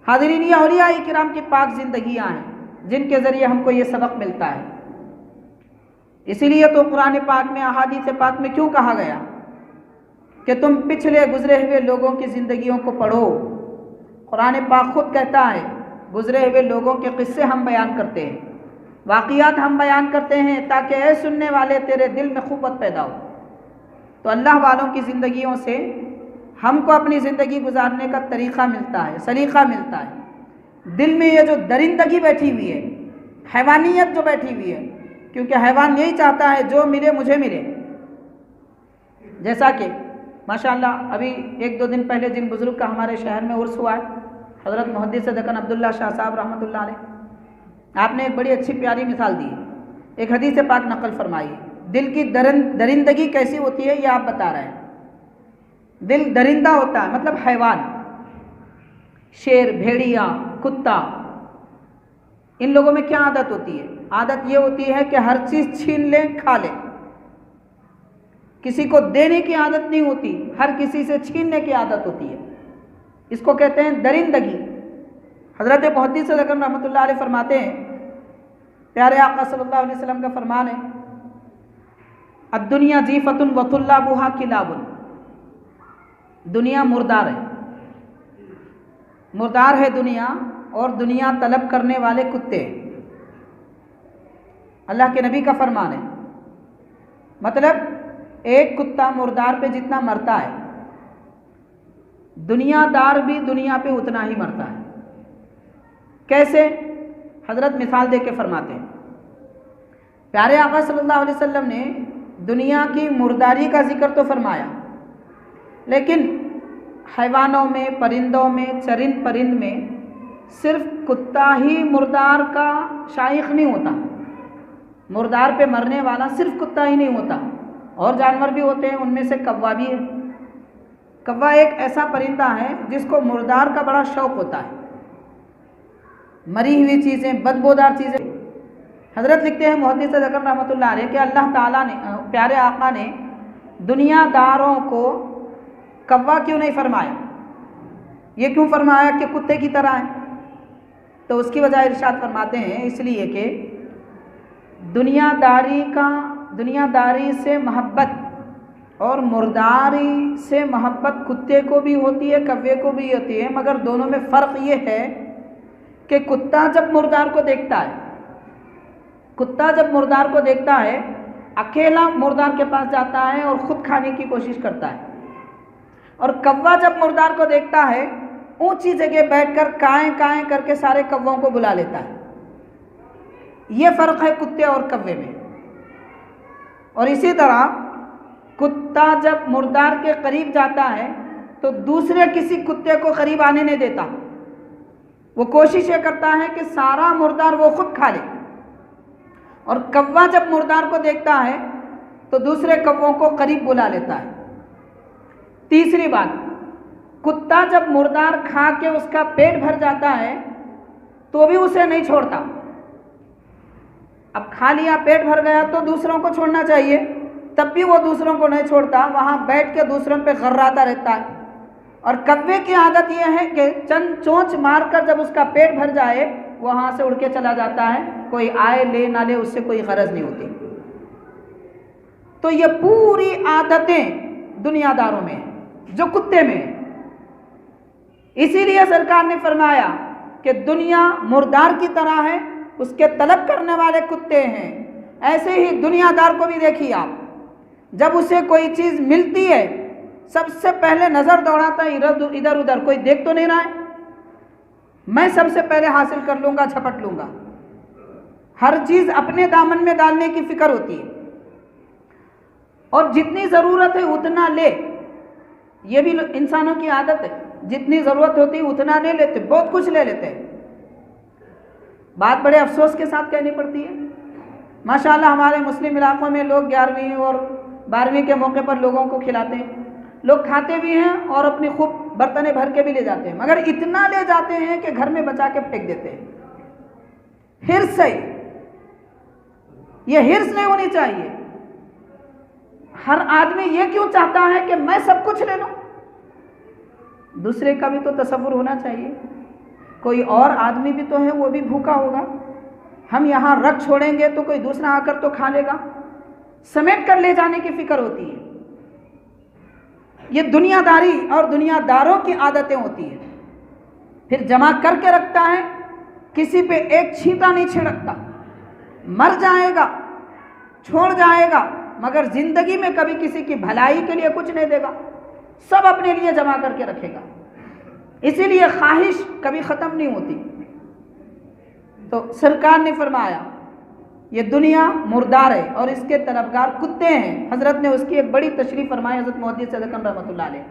हाज़रीन, ये औलिया किराम की पाक ज़िंदगियाँ हैं जिनके ज़रिए हमको ये सबक मिलता है। इसीलिए तो कुरान पाक में, अहादीस पाक में क्यों कहा गया कि तुम पिछले गुजरे हुए लोगों की ज़िंदगियों को पढ़ो। कुरान पाक खुद कहता है, गुजरे हुए लोगों के किस्से हम बयान करते हैं, वाक़ियात हम बयान करते हैं, ताकि ऐ सुनने वाले तेरे दिल में ख़ुव्वत पैदा हो। तो अल्लाह वालों की ज़िंदगियों से हमको अपनी ज़िंदगी गुजारने का तरीक़ा मिलता है, सलीक़ा मिलता है। दिल में ये जो दरिंदगी बैठी हुई है, हैवानियत जो बैठी हुई है, क्योंकि हैवान यही चाहता है जो मिले मुझे मिले। जैसा कि माशाअल्लाह अभी 1-2 दिन पहले जिन बुज़ुर्ग का हमारे शहर में उर्स हुआ है, हज़रत मुहद्दिस दक्कन अब्दुल्ला शाह साहब रहमतुल्लाह अलैह, आपने एक बड़ी अच्छी प्यारी मिसाल दी, एक हदीस पाक नकल फरमाई। दिल की दरिंदगी कैसी होती है ये आप बता रहे हैं। दिल दरिंदा होता है, मतलब हैवान, शेर, भेड़िया, कुत्ता, इन लोगों में क्या आदत होती है? आदत ये होती है कि हर चीज़ छीन लें, खा लें। किसी को देने की आदत नहीं होती, हर किसी से छीनने की आदत होती है। इसको कहते हैं दरिंदगी। हज़रत मुहद्दिस दक्कन रहमतुल्लाह अलैह फरमाते हैं, प्यारे आका सल्लल्लाहु अलैहि वसल्लम का फरमान है, अद्दुनिया जीफतुन व तुल्लाबुहा किलाबुन। दुनिया मुर्दार है, मुर्दार है दुनिया, और दुनिया तलब करने वाले कुत्ते। अल्लाह के नबी का फरमान है, मतलब एक कुत्ता मुर्दार पे जितना मरता है, दुनियादार भी दुनिया पे उतना ही मरता है। कैसे? हज़रत मिसाल दे के फरमाते हैं, प्यारे आका सल्लल्लाहु अलैहि वसल्लम ने दुनिया की मुर्दारी का जिक्र तो फरमाया, लेकिन हैवानों में, परिंदों में, चरिंद परिंद में सिर्फ कुत्ता ही मुर्दार का शाइख नहीं होता। मुर्दार पे मरने वाला सिर्फ कुत्ता ही नहीं होता, और जानवर भी होते हैं। उनमें से कौवा भी है। कौवा एक ऐसा परिंदा है जिसको मुर्दार का बड़ा शौक़ होता है, मरी हुई चीज़ें, बदबूदार चीज़ें। हज़रत लिखते हैं मुहद्दिस दक्कन रहमतुल्लाह अलैह कि अल्लाह ताला ने, प्यारे आका ने दुनियादारों को कौवा क्यों नहीं फरमाया? ये क्यों फरमाया कि कुत्ते की तरह है? तो उसकी वजह इरशाद फरमाते हैं, इसलिए कि दुनियादारी से मोहब्बत और मुर्दारी से मोहब्बत कुत्ते को भी होती है, कौवे को भी होती है, मगर दोनों में फ़र्क ये है कि कुत्ता जब मुर्दार को देखता है, कुत्ता जब मुर्दार को देखता है, अकेला मुर्दार के पास जाता है और ख़ुद खाने की कोशिश करता है, और कौवा जब मुर्दार को देखता है, ऊंची जगह बैठकर काएं काएं करके सारे कौवों को बुला लेता है। ये फ़र्क है कुत्ते और कौवे में। और इसी तरह कुत्ता जब मुर्दार के करीब जाता है तो दूसरे किसी कुत्ते को करीब आने नहीं देता। वो कोशिश ये करता है कि सारा मुर्दार वो खुद खा ले। और कौवा जब मुर्दार को देखता है तो दूसरे कौवों को करीब बुला लेता है। तीसरी बात, कुत्ता जब मुर्दार खा के उसका पेट भर जाता है तो भी उसे नहीं छोड़ता। अब खा लिया, पेट भर गया तो दूसरों को छोड़ना चाहिए, तब भी वो दूसरों को नहीं छोड़ता, वहाँ बैठ के दूसरों पे गर्राता रहता है। और कौवे की आदत यह है कि चंद चोंच मारकर जब उसका पेट भर जाए वहाँ से उड़ के चला जाता है, कोई आए ले ना ले उससे कोई गरज नहीं होती। तो ये पूरी आदतें दुनियादारों में हैं जो कुत्ते में है। इसीलिए सरकार ने फरमाया कि दुनिया मुर्दार की तरह है, उसके तलब करने वाले कुत्ते हैं। ऐसे ही दुनियादार को भी देखिए आप, जब उसे कोई चीज़ मिलती है सबसे पहले नज़र दौड़ाता है इधर उधर, कोई देख तो नहीं रहा है, मैं सबसे पहले हासिल कर लूँगा, झपट लूँगा। हर चीज़ अपने दामन में डालने की फ़िक्र होती है, और जितनी ज़रूरत है उतना ले। ये भी इंसानों की आदत है, जितनी ज़रूरत होती है उतना नहीं लेते, बहुत कुछ ले लेते हैं। बात बड़े अफसोस के साथ कहनी पड़ती है। माशाअल्लाह हमारे मुस्लिम इलाक़ों में लोग 11वीं और 12वीं के मौके पर लोगों को खिलाते हैं, लोग खाते भी हैं और अपनी खूब बर्तने भर के भी ले जाते हैं, मगर इतना ले जाते हैं कि घर में बचा के फेंक देते हैं। हिर्स है, ये हिर्स नहीं होनी चाहिए। हर आदमी ये क्यों चाहता है कि मैं सब कुछ ले लूं? दूसरे का भी तो तसव्वुर होना चाहिए। कोई और आदमी भी तो है, वो भी भूखा होगा। हम यहाँ रख छोड़ेंगे तो कोई दूसरा आकर तो खा लेगा। समेट कर ले जाने की फिक्र होती है। ये दुनियादारी और दुनियादारों की आदतें होती है। फिर जमा करके रखता है, किसी पे एक छींटा नहीं छिड़कता, मर जाएगा, छोड़ जाएगा, मगर जिंदगी में कभी किसी की भलाई के लिए कुछ नहीं देगा, सब अपने लिए जमा करके रखेगा। इसीलिए ख्वाहिश कभी ख़त्म नहीं होती। तो सरकार ने फरमाया ये दुनिया मुर्दार है और इसके तलबगार कुत्ते हैं। हज़रत ने उसकी एक बड़ी तशरीह फरमाई, हज़रत मुहद्दिस सदकन रहमतुल्लाह अलैह।